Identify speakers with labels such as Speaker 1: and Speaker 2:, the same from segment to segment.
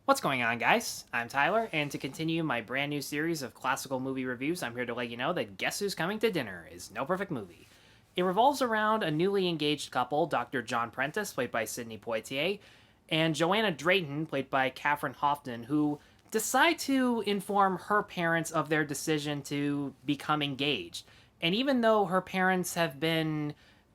Speaker 1: What's going on, guys? I'm Tyler, and to continue my brand new series of classical movie reviews, I'm here to let you know that Guess Who's Coming to Dinner is No Perfect Movie. It revolves around a newly engaged couple, Dr. John Prentice, played by Sidney Poitier, and Joanna Drayton, played by Katharine Houghton, who decide to inform her parents of their decision to become engaged. And even though her parents have been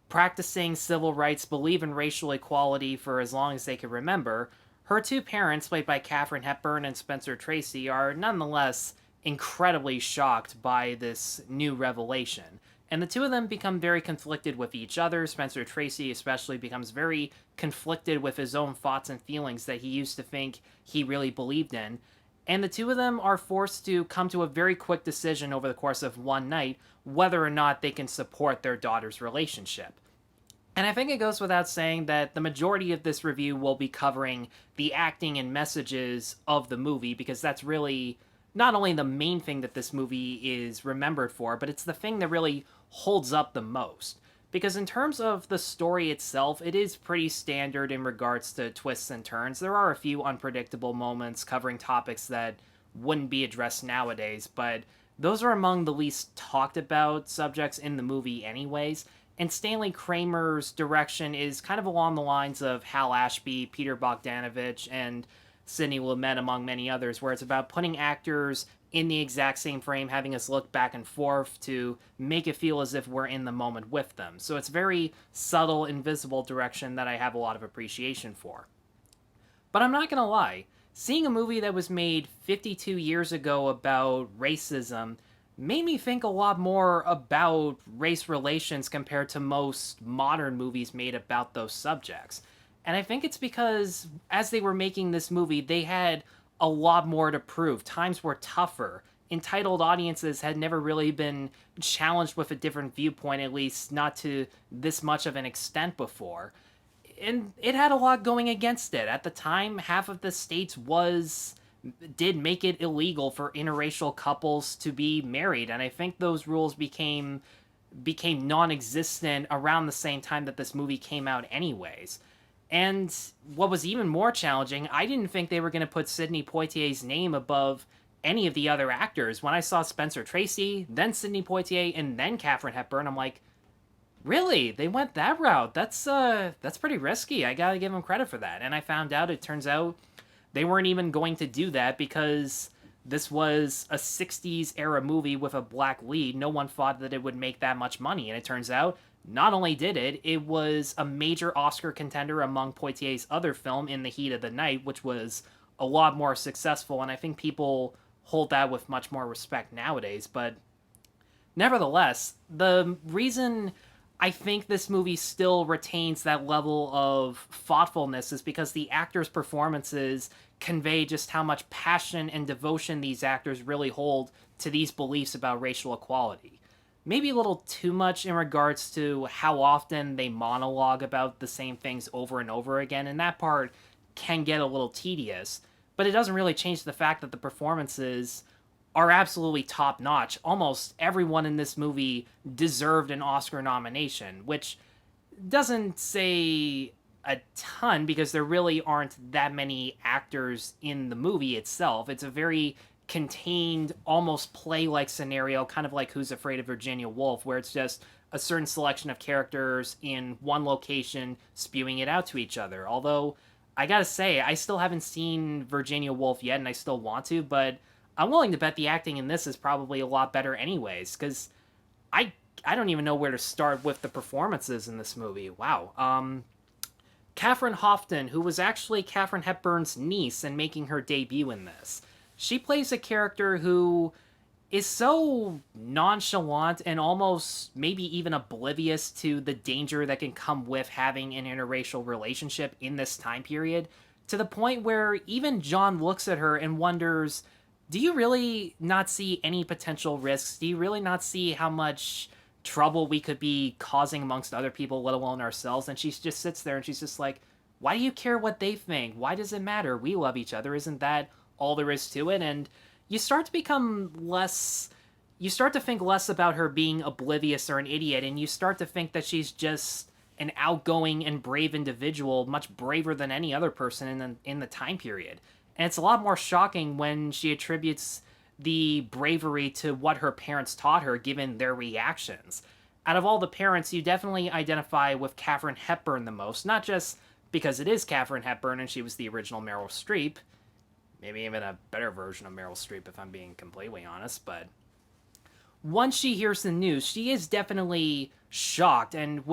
Speaker 1: practicing civil rights, believe in racial equality for as long as they can remember, her two parents, played by Katharine Hepburn and Spencer Tracy, are nonetheless incredibly shocked by this new revelation. And the two of them become very conflicted with each other. Spencer Tracy, especially, becomes very conflicted with his own thoughts and feelings that he used to think he really believed in. And the two of them are forced to come to a very quick decision over the course of one night whether or not they can support their daughter's relationship. And I think it goes without saying that the majority of this review will be covering the acting and messages of the movie, because that's really not only the main thing that this movie is remembered for, but it's the thing that really holds up the most. Because in terms of the story itself, it is pretty standard in regards to twists and turns. There are a few unpredictable moments covering topics that wouldn't be addressed nowadays, but those are among the least talked about subjects in the movie, anyways. And Stanley Kramer's direction is kind of along the lines of Hal Ashby, Peter Bogdanovich, and Sidney Lumet, among many others, where it's about putting actors in the exact same frame, having us look back and forth to make it feel as if we're in the moment with them. So it's very subtle, invisible direction that I have a lot of appreciation for. But I'm not gonna lie, seeing a movie that was made 52 years ago about racism made me think a lot more about race relations compared to most modern movies made about those subjects. And I think it's because as they were making this movie, they had a lot more to prove. Times were tougher. Entitled audiences had never really been challenged with a different viewpoint, at least not to this much of an extent before. And it had a lot going against it. At the time, half of the states did make it illegal for interracial couples to be married, and I think those rules became non-existent around the same time that this movie came out anyways. And what was even more challenging, I didn't think they were going to put Sidney Poitier's name above any of the other actors. When I saw Spencer Tracy, then Sidney Poitier, and then Katharine Hepburn, I'm like, really? They went that route? That's pretty risky. I gotta give them credit for that. And I found out, it turns out, they weren't even going to do that because this was a 60s era movie with a black lead. No one thought that it would make that much money. And it turns out, not only did it, it was a major Oscar contender among Poitier's other film, In the Heat of the Night, which was a lot more successful. And I think people hold that with much more respect nowadays. But nevertheless, the reason I think this movie still retains that level of thoughtfulness is because the actors' performances convey just how much passion and devotion these actors really hold to these beliefs about racial equality. Maybe a little too much in regards to how often they monologue about the same things over and over again, and that part can get a little tedious, but it doesn't really change the fact that the performances are absolutely top notch. Almost everyone in this movie deserved an Oscar nomination, which doesn't say a ton because there really aren't that many actors in the movie itself. It's a very contained, almost play like scenario, kind of like Who's Afraid of Virginia Woolf, where it's just a certain selection of characters in one location spewing it out to each other. Although, I gotta say, I still haven't seen Virginia Woolf yet, and I still want to, but I'm willing to bet the acting in this is probably a lot better anyways, because I I don't even know where to start with the performances in this movie. Wow. Katharine Houghton, who was actually Katharine Hepburn's niece and making her debut in this. She plays a character who is so nonchalant and almost maybe even oblivious to the danger that can come with having an interracial relationship in this time period, to the point where even John looks at her and wonders, do you really not see any potential risks? Do you really not see how much trouble we could be causing amongst other people, let alone ourselves? And she just sits there and she's just like, why do you care what they think? Why does it matter? We love each other. Isn't that all there is to it? And you start to become less, you start to think less about her being oblivious or an idiot, and you start to think that she's just an outgoing and brave individual, much braver than any other person in the time period. And it's a lot more shocking when she attributes the bravery to what her parents taught her, given their reactions. Out of all the parents, you definitely identify with Katharine Hepburn the most, not just because it is Katharine Hepburn and she was the original Meryl Streep, maybe even a better version of Meryl Streep if I'm being completely honest, but once she hears the news, she is definitely shocked and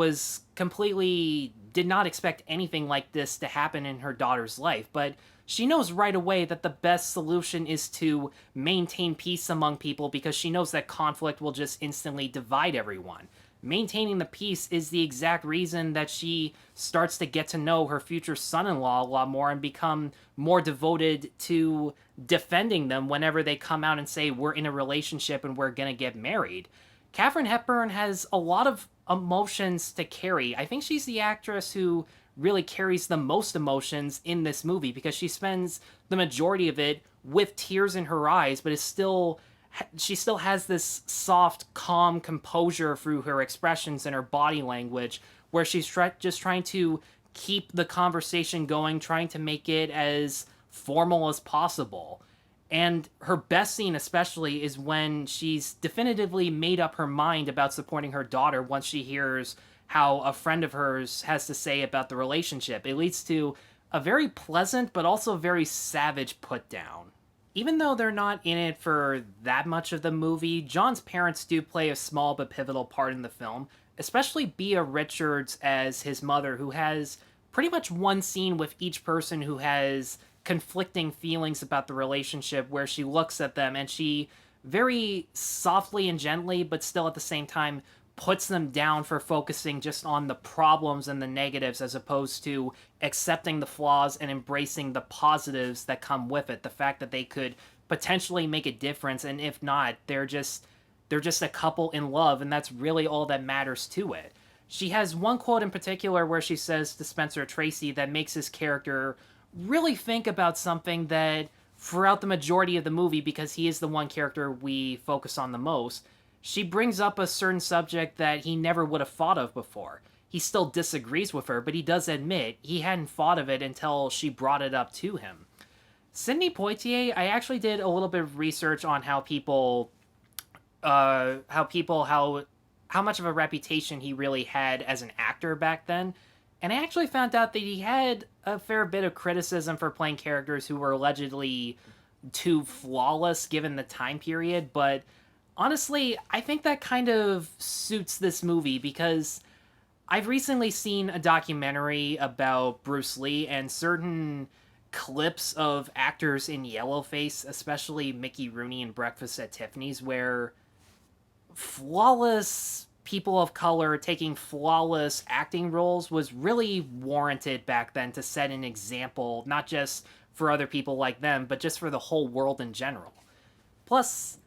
Speaker 1: did not expect anything like this to happen in her daughter's life, but she knows right away that the best solution is to maintain peace among people because she knows that conflict will just instantly divide everyone. Maintaining the peace is the exact reason that she starts to get to know her future son-in-law a lot more and become more devoted to defending them whenever they come out and say, we're in a relationship and we're gonna get married. Katharine Hepburn has a lot of emotions to carry. I think she's the actress who really carries the most emotions in this movie because she spends the majority of it with tears in her eyes, but she still has this soft, calm composure through her expressions and her body language, where she's just trying to keep the conversation going, trying to make it as formal as possible. And her best scene especially is when she's definitively made up her mind about supporting her daughter once she hears how a friend of hers has to say about the relationship. It leads to a very pleasant but also very savage put down. Even though they're not in it for that much of the movie, John's parents do play a small but pivotal part in the film, especially Bea Richards as his mother, who has pretty much one scene with each person who has conflicting feelings about the relationship, where she looks at them and she very softly and gently, but still at the same time, puts them down for focusing just on the problems and the negatives as opposed to accepting the flaws and embracing the positives that come with it. The fact that they could potentially make a difference, and if not, they're just a couple in love, and that's really all that matters to it. She has one quote in particular where she says to Spencer Tracy that makes his character really think about something that throughout the majority of the movie, because he is the one character we focus on the most, she brings up a certain subject that he never would have thought of before. He still disagrees with her, but he does admit he hadn't thought of it until she brought it up to him. Sidney Poitier, I actually did a little bit of research on how much of a reputation he really had as an actor back then, and I actually found out that he had a fair bit of criticism for playing characters who were allegedly too flawless given the time period, but honestly, I think that kind of suits this movie because I've recently seen a documentary about Bruce Lee and certain clips of actors in yellowface, especially Mickey Rooney in Breakfast at Tiffany's, where flawless people of color taking flawless acting roles was really warranted back then to set an example, not just for other people like them, but just for the whole world in general. Plus,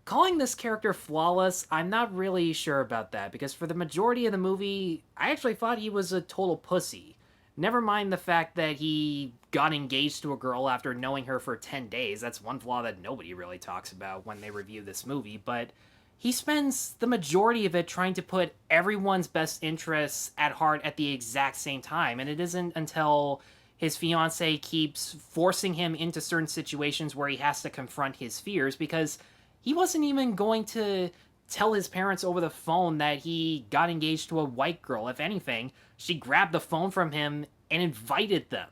Speaker 1: calling this character flawless, I'm not really sure about that, because for the majority of the movie, I actually thought he was a total pussy. Never mind the fact that he got engaged to a girl after knowing her for 10 days. That's one flaw that nobody really talks about when they review this movie, but he spends the majority of it trying to put everyone's best interests at heart at the exact same time, and it isn't until his fiancée keeps forcing him into certain situations where he has to confront his fears, because he wasn't even going to tell his parents over the phone that he got engaged to a white girl. If anything, she grabbed the phone from him and invited them,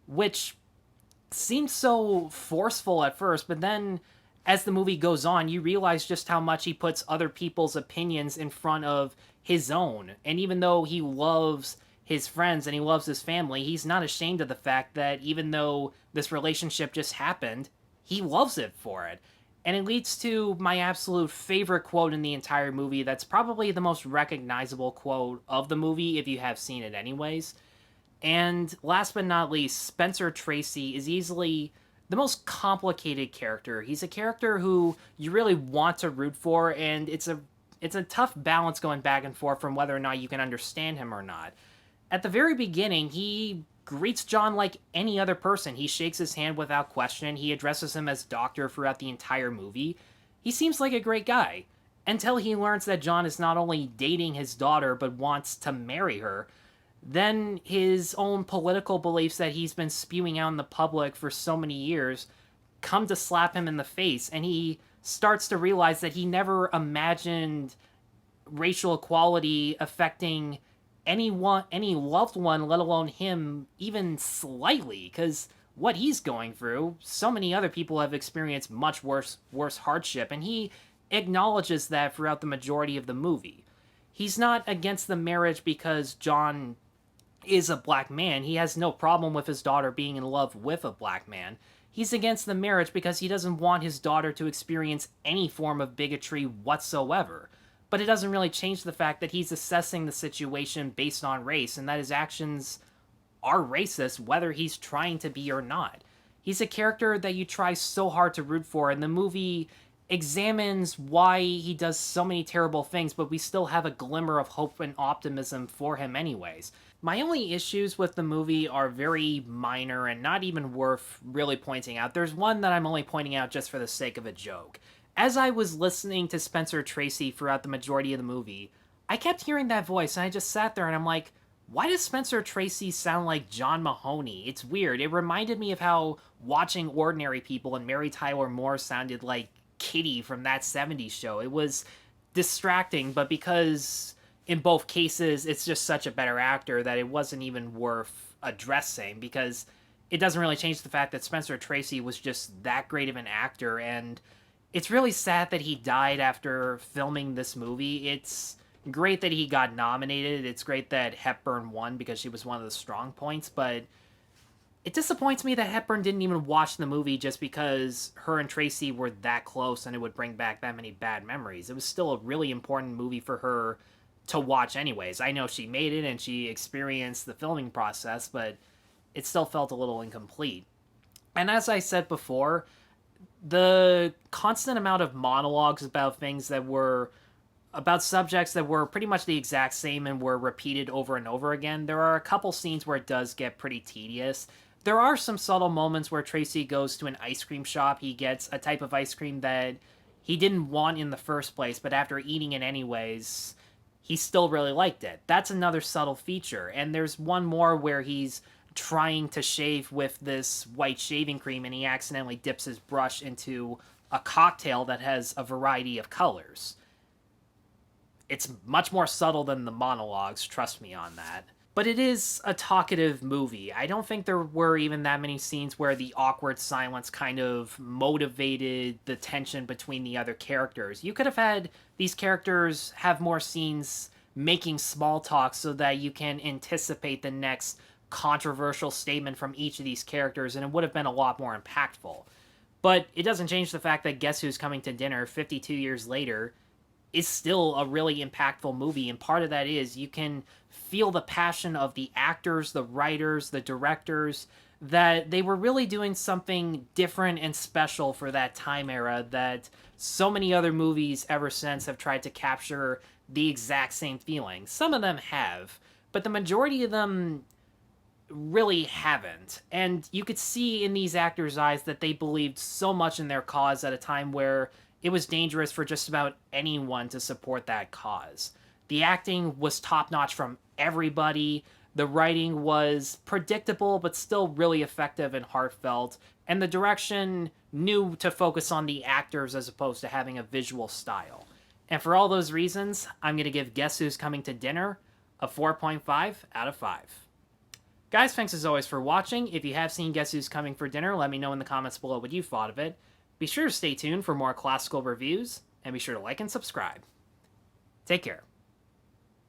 Speaker 1: which seemed so forceful at first, but then as the movie goes on, you realize just how much he puts other people's opinions in front of his own. And even though he loves his friends and he loves his family, he's not ashamed of the fact that even though this relationship just happened, he loves it for it. And it leads to my absolute favorite quote in the entire movie. That's probably the most recognizable quote of the movie if you have seen it anyways. And last but not least, Spencer Tracy is easily the most complicated character. He's a character who you really want to root for, and it's a tough balance going back and forth from whether or not you can understand him or not. At the very beginning, he greets John like any other person. He shakes his hand without question. He addresses him as doctor throughout the entire movie. He seems like a great guy, until he learns that John is not only dating his daughter, but wants to marry her. then his own political beliefs that he's been spewing out in the public for so many years come to slap him in the face, and he starts to realize that he never imagined racial equality affecting anyone, any loved one, let alone him, even slightly. Because what he's going through, so many other people have experienced much worse hardship, and he acknowledges that throughout the majority of the movie. He's not against the marriage because John is a black man. He has no problem with his daughter being in love with a black man. He's against the marriage because he doesn't want his daughter to experience any form of bigotry whatsoever. But it doesn't really change the fact that he's assessing the situation based on race, and that his actions are racist whether he's trying to be or not. He's a character that you try so hard to root for, and the movie examines why he does so many terrible things, but we still have a glimmer of hope and optimism for him anyways. My only issues with the movie are very minor and not even worth really pointing out. There's one that I'm only pointing out just for the sake of a joke. As I was listening to Spencer Tracy throughout the majority of the movie, I kept hearing that voice, and I just sat there and I'm like, why does Spencer Tracy sound like John Mahoney? It's weird. It reminded me of how watching Ordinary People and Mary Tyler Moore sounded like Kitty from That 70s Show. It was distracting, but because in both cases it's just such a better actor that it wasn't even worth addressing, because it doesn't really change the fact that Spencer Tracy was just that great of an actor, and it's really sad that he died after filming this movie. It's great that he got nominated. It's great that Hepburn won because she was one of the strong points, but it disappoints me that Hepburn didn't even watch the movie just because her and Tracy were that close and it would bring back that many bad memories. It was still a really important movie for her to watch anyways. I know she made it and she experienced the filming process, but it still felt a little incomplete. And as I said before, the constant amount of monologues about things that were about subjects that were pretty much the exact same and were repeated over and over again, there are a couple scenes where it does get pretty tedious. There are some subtle moments where Tracy goes to an ice cream shop. He gets a type of ice cream that he didn't want in the first place, but after eating it anyways, he still really liked it. That's another subtle feature. And there's one more where he's trying to shave with this white shaving cream and he accidentally dips his brush into a cocktail that has a variety of colors. It's much more subtle than the monologues, trust me on that. But it is a talkative movie. I don't think there were even that many scenes where the awkward silence kind of motivated the tension between the other characters. You could have had these characters have more scenes making small talk so that you can anticipate the next controversial statement from each of these characters, and it would have been a lot more impactful. But it doesn't change the fact that Guess Who's Coming to Dinner 52 years later is still a really impactful movie, and part of that is you can feel the passion of the actors, the writers, the directors, that they were really doing something different and special for that time era that so many other movies ever since have tried to capture the exact same feeling. Some of them have, but the majority of them really haven't. And you could see in these actors' eyes that they believed so much in their cause at a time where it was dangerous for just about anyone to support that cause. The acting was top-notch from everybody. The writing was predictable, but still really effective and heartfelt. And the direction knew to focus on the actors as opposed to having a visual style. And for all those reasons, I'm going to give Guess Who's Coming to Dinner a 4.5 out of 5. Guys, thanks as always for watching. If you have seen Guess Who's Coming for Dinner, let me know in the comments below what you thought of it. Be sure to stay tuned for more classical reviews, and be sure to like and subscribe. Take care.